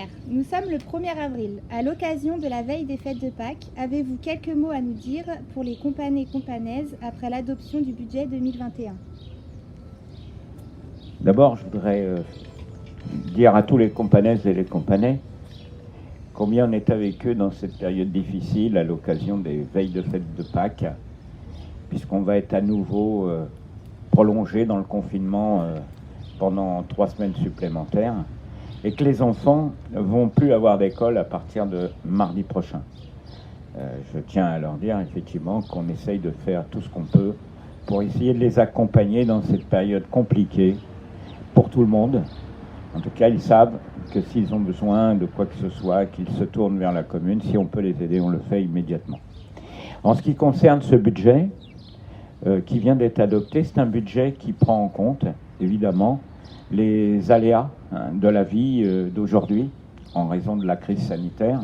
maire, nous sommes le 1er avril. À l'occasion de la veille des fêtes de Pâques, avez-vous quelques mots à nous dire pour les companais et companaises après l'adoption du budget 2021? D'abord, je voudrais dire à tous les companaises et les companais combien on est avec eux dans cette période difficile à l'occasion des veilles de fêtes de Pâques, puisqu'on va être à nouveau prolongé dans le confinement pendant 3 semaines supplémentaires et que les enfants ne vont plus avoir d'école à partir de mardi prochain. Je tiens à leur dire effectivement qu'on essaye de faire tout ce qu'on peut pour essayer de les accompagner dans cette période compliquée pour tout le monde. En tout cas, ils savent que s'ils ont besoin de quoi que ce soit, qu'ils se tournent vers la commune. Si on peut les aider, on le fait immédiatement. En ce qui concerne ce budget qui vient d'être adopté, c'est un budget qui prend en compte, évidemment, les aléas de la vie d'aujourd'hui, en raison de la crise sanitaire.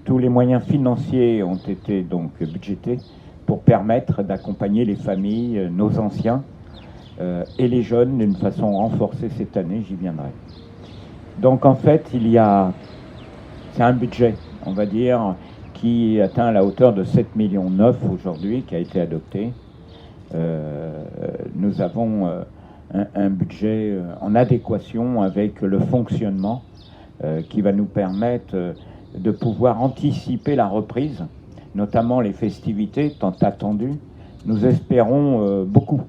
Tous les moyens financiers ont été donc budgétés pour permettre d'accompagner les familles, nos anciens, et les jeunes d'une façon renforcée cette année, j'y viendrai. Donc en fait, c'est un budget, on va dire, qui atteint la hauteur de 7,9 millions aujourd'hui, qui a été adopté. Nous avons un budget en adéquation avec le fonctionnement qui va nous permettre de pouvoir anticiper la reprise, notamment les festivités tant attendues. Nous espérons beaucoup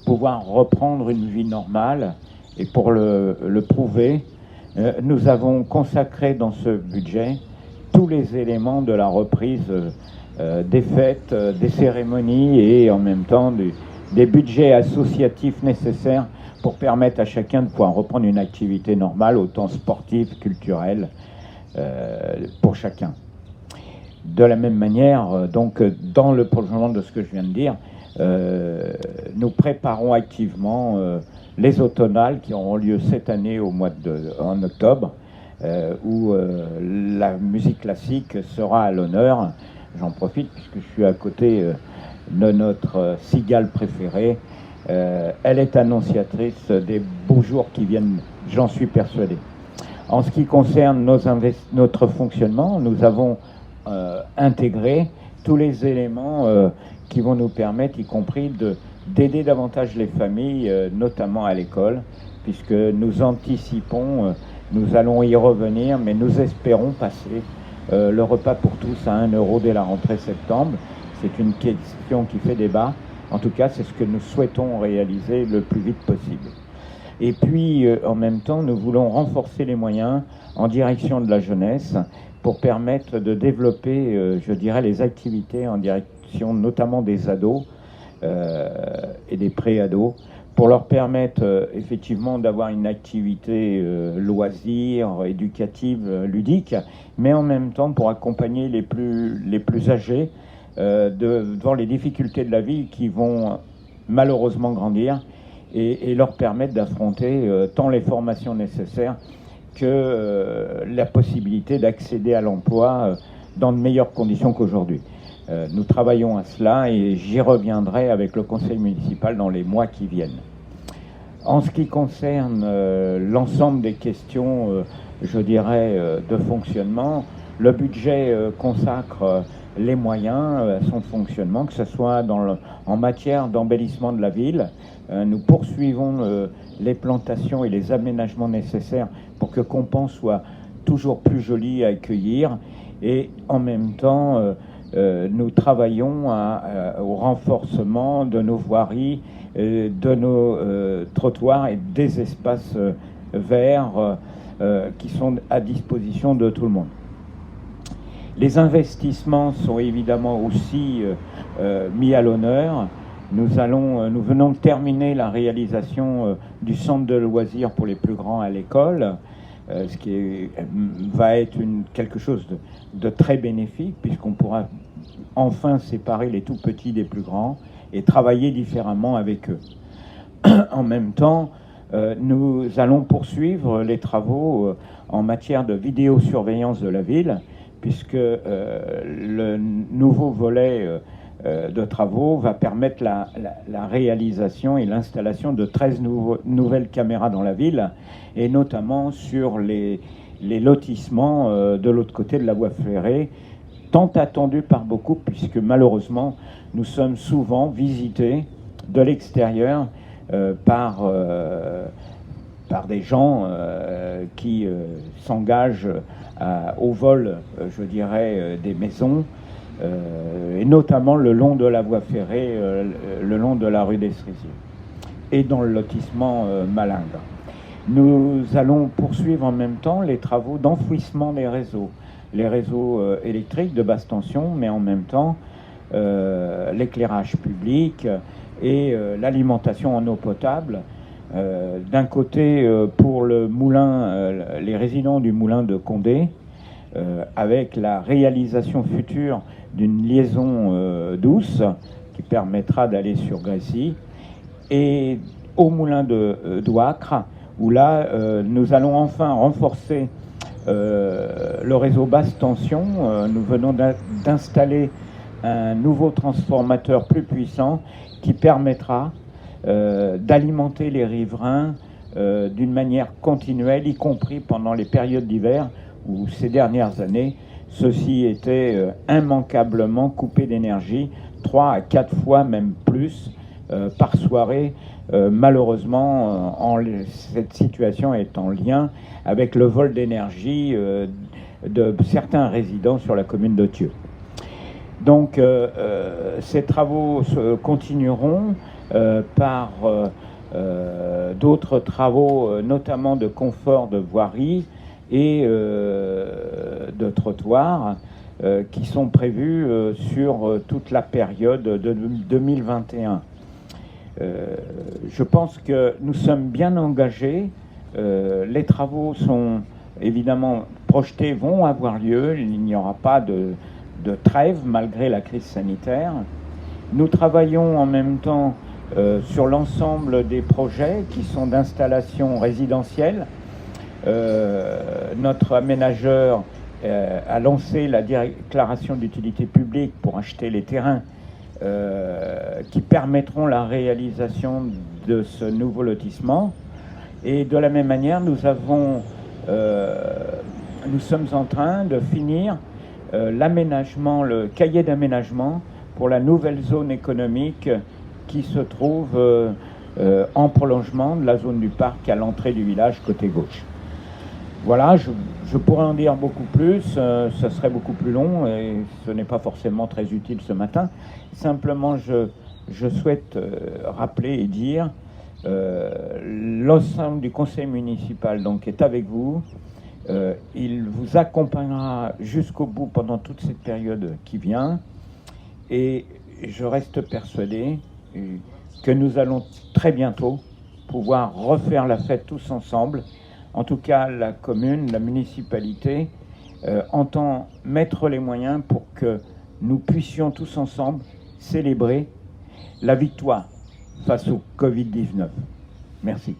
pouvoir reprendre une vie normale, et pour le prouver, nous avons consacré dans ce budget tous les éléments de la reprise des fêtes, des cérémonies et en même temps des budgets associatifs nécessaires pour permettre à chacun de pouvoir reprendre une activité normale, autant sportive, culturelle, pour chacun. De la même manière, donc, dans le prolongement de ce que je viens de dire, nous préparons activement les automnales qui auront lieu cette année en octobre, où la musique classique sera à l'honneur. J'en profite puisque je suis à côté de notre cigale préférée. Elle est annonciatrice des beaux jours qui viennent, j'en suis persuadé. En ce qui concerne notre fonctionnement, nous avons intégré tous les éléments qui vont nous permettre, y compris d'aider davantage les familles, notamment à l'école, puisque nous anticipons, nous allons y revenir, mais nous espérons passer le repas pour tous à 1 € dès la rentrée septembre. C'est une question qui fait débat. En tout cas, c'est ce que nous souhaitons réaliser le plus vite possible. Et puis, en même temps, nous voulons renforcer les moyens en direction de la jeunesse pour permettre de développer, je dirais, les activités en direction notamment des ados et des pré-ados, pour leur permettre effectivement d'avoir une activité loisir, éducative, ludique, mais en même temps pour accompagner les plus âgés devant les difficultés de la vie qui vont malheureusement grandir, et leur permettre d'affronter tant les formations nécessaires que la possibilité d'accéder à l'emploi dans de meilleures conditions qu'aujourd'hui. Nous travaillons à cela et j'y reviendrai avec le conseil municipal dans les mois qui viennent. En ce qui concerne l'ensemble des questions, je dirais, de fonctionnement, le budget consacre les moyens à son fonctionnement, que ce soit en matière d'embellissement de la ville. Nous poursuivons les plantations et les aménagements nécessaires pour que Compen soit toujours plus joli à accueillir, et en même temps nous travaillons au renforcement de nos voiries, de nos trottoirs et des espaces verts qui sont à disposition de tout le monde. Les investissements sont évidemment aussi mis à l'honneur. Nous venons de terminer la réalisation du centre de loisirs pour les plus grands à l'école, ce qui va être quelque chose de très bénéfique, puisqu'on pourra enfin séparer les tout petits des plus grands et travailler différemment avec eux. En même temps, nous allons poursuivre les travaux en matière de vidéosurveillance de la ville, puisque le nouveau volet de travaux va permettre la réalisation et l'installation de 13 nouvelles caméras dans la ville, et notamment sur les les lotissements de l'autre côté de la voie ferrée, tant attendus par beaucoup, puisque malheureusement, nous sommes souvent visités de l'extérieur par des gens qui s'engagent au vol, je dirais, des maisons, et notamment le long de la voie ferrée, le long de la rue des Cerisiers, et dans le lotissement Malingre. Nous allons poursuivre en même temps les travaux d'enfouissement des réseaux, les réseaux électriques de basse tension, mais en même temps l'éclairage public et l'alimentation en eau potable. D'un côté, pour le moulin, les résidents du moulin de Condé, avec la réalisation future d'une liaison douce qui permettra d'aller sur Grécy, et au moulin de Douacre, où là, nous allons enfin renforcer le réseau basse tension. Nous venons d'installer un nouveau transformateur plus puissant qui permettra d'alimenter les riverains d'une manière continuelle, y compris pendant les périodes d'hiver où ces dernières années, ceux-ci étaient immanquablement coupés d'énergie, 3 à 4 fois même plus par soirée. Malheureusement, cette situation est en lien avec le vol d'énergie de certains résidents sur la commune de Thieux. Donc ces travaux se continueront par d'autres travaux, notamment de confort de voirie et de trottoirs, qui sont prévus sur toute la période de 2021. Je pense que nous sommes bien engagés. Les travaux sont évidemment projetés, vont avoir lieu. Il n'y aura pas de trêve malgré la crise sanitaire. Nous travaillons en même temps sur l'ensemble des projets qui sont d'installation résidentielle. Notre aménageur a lancé la déclaration d'utilité publique pour acheter les terrains qui permettront la réalisation de ce nouveau lotissement. Et de la même manière, nous sommes en train de finir l'aménagement, le cahier d'aménagement pour la nouvelle zone économique qui se trouve en prolongement de la zone du parc à l'entrée du village côté gauche. Voilà, je pourrais en dire beaucoup plus, ce serait beaucoup plus long et ce n'est pas forcément très utile ce matin. Simplement, je souhaite rappeler et dire l'ensemble du conseil municipal donc, est avec vous. Il vous accompagnera jusqu'au bout pendant toute cette période qui vient. Et je reste persuadé que nous allons très bientôt pouvoir refaire la fête tous ensemble. En tout cas, la commune, la municipalité entend mettre les moyens pour que nous puissions tous ensemble célébrer la victoire face au Covid-19. Merci.